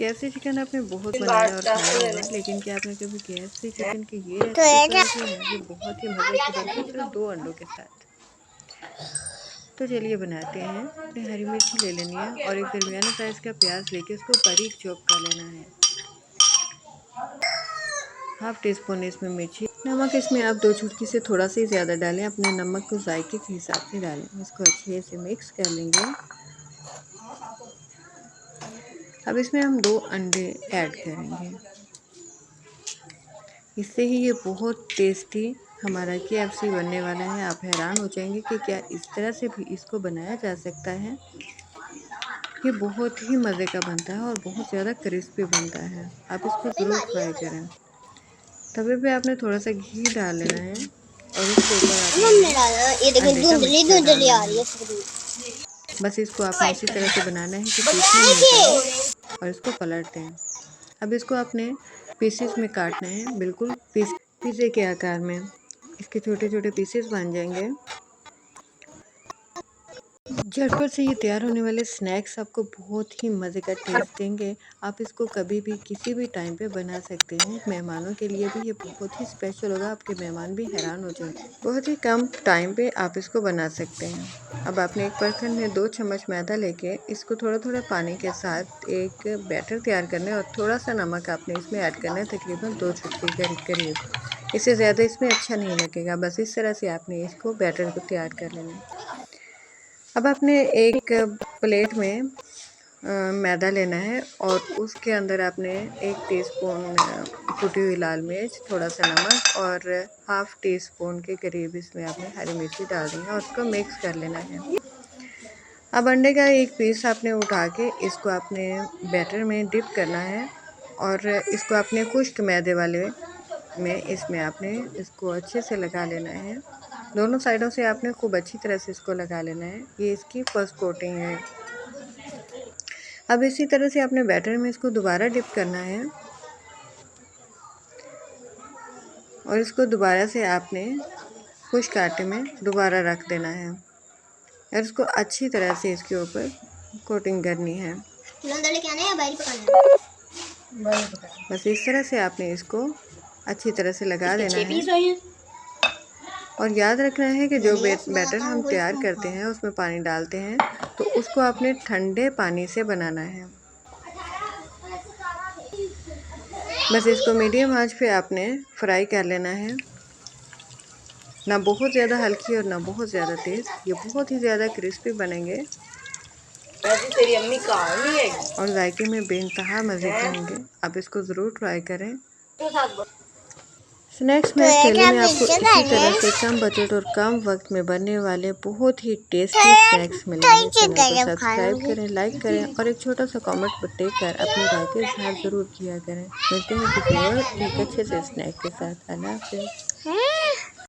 KFC chicken आपने बहुत बनाया और खाया होगा, लेकिन क्या आपने कभी KFC चिकन की ये रेसिपी ट्राई की है? ये बहुत ही मज़े की बनती है, सिर्फ 2 अंडों के साथ। तो चलिए बनाते हैं। अपने हरी मिर्ची ले लेनी है और एक दरमियाने साइज़ का प्याज लेके उसको बारीक चॉप कर लेना है। हाफ टी स्पून इसमें मिर्ची, नमक इसमें आप 2 चुटकी से थोड़ा सा ही ज़्यादा डालें, अपने नमक को जायके के हिसाब से डालें। इसको अच्छे से मिक्स कर लेंगे। अब इसमें हम 2 अंडे ऐड करेंगे। इससे ही ये बहुत टेस्टी हमारा KFC बनने वाला है। आप हैरान हो जाएंगे कि क्या इस तरह से भी इसको बनाया जा सकता है। ये बहुत ही मज़े का बनता है और बहुत ज़्यादा क्रिस्पी बनता है। आप इसको ज़रूर ट्राई करें। तवे पे आपने थोड़ा सा घी डाल लेना है और उसके ऊपर बस इसको आपने इसी तरह से बनाना है कि पीछे नहीं निकले और इसको पलट दें। अब इसको आपने पीसेस में काटना है, बिल्कुल पिज़्ज़े के आकार में। इसके छोटे छोटे पीसेस बन जाएंगे। झटपट से ये तैयार होने वाले स्नैक्स आपको बहुत ही मज़े का टेस्ट देंगे। आप इसको कभी भी किसी भी टाइम पे बना सकते हैं। मेहमानों के लिए भी ये बहुत ही स्पेशल होगा। आपके मेहमान भी हैरान हो जाएंगे। बहुत ही कम टाइम पे आप इसको बना सकते हैं। अब आपने एक बर्तन में 2 चम्मच मैदा लेके इसको थोड़ा थोड़ा पानी के साथ एक बैटर तैयार करना है और थोड़ा सा नमक आपने इसमें ऐड करना है, तकरीबन 2 चुटकी के करीब। इससे ज़्यादा इसमें अच्छा नहीं लगेगा। बस इस तरह से आपने इसको बैटर को तैयार कर लेना है। अब आपने एक प्लेट में मैदा लेना है और उसके अंदर आपने 1 टीस्पून कुटी हुई लाल मिर्च, थोड़ा सा नमक और हाफ टी स्पून के करीब इसमें आपने हरी मिर्ची डाल दी है और उसको मिक्स कर लेना है। अब अंडे का एक पीस आपने उठा के इसको आपने बैटर में डिप करना है और इसको आपने खुश्क मैदे वाले में इसमें आपने इसको अच्छे से लगा लेना है। दोनों साइडों से आपने खूब अच्छी तरह से इसको लगा लेना है। ये इसकी फर्स्ट कोटिंग है। अब इसी तरह से आपने बैटर में इसको दोबारा डिप करना है और इसको दोबारा से आपने खुश्क आटे में दोबारा रख देना है और इसको अच्छी तरह से इसके ऊपर कोटिंग करनी है। बस इस तरह से आपने इसको अच्छी तरह से लगा देना है और याद रखना है कि जो बैटर हम तैयार करते हैं उसमें पानी डालते हैं तो उसको आपने ठंडे पानी से बनाना है। बस इसको मीडियम आंच पे आपने फ्राई कर लेना है, ना बहुत ज़्यादा हल्की और ना बहुत ज़्यादा तेज़। ये बहुत ही ज़्यादा क्रिस्पी बनेंगे तेरी अम्मी कहाँ है और जायके में बेइंतहा मज़े के होंगे। आप इसको ज़रूर ट्राई करें। स्नैक्स में ठेले में आपको इसी तरह से कम बजट और कम वक्त में बनने वाले बहुत ही टेस्टी स्नैक्स मिलेंगे। चैनल को सब्सक्राइब करें, लाइक करें और एक छोटा सा कमेंट देकर अपनी राय का इज़हार ज़रूर किया करें। मिलते हैं किसी और एक अच्छे से स्नैक के साथ। अल्लाह हाफ़िज़।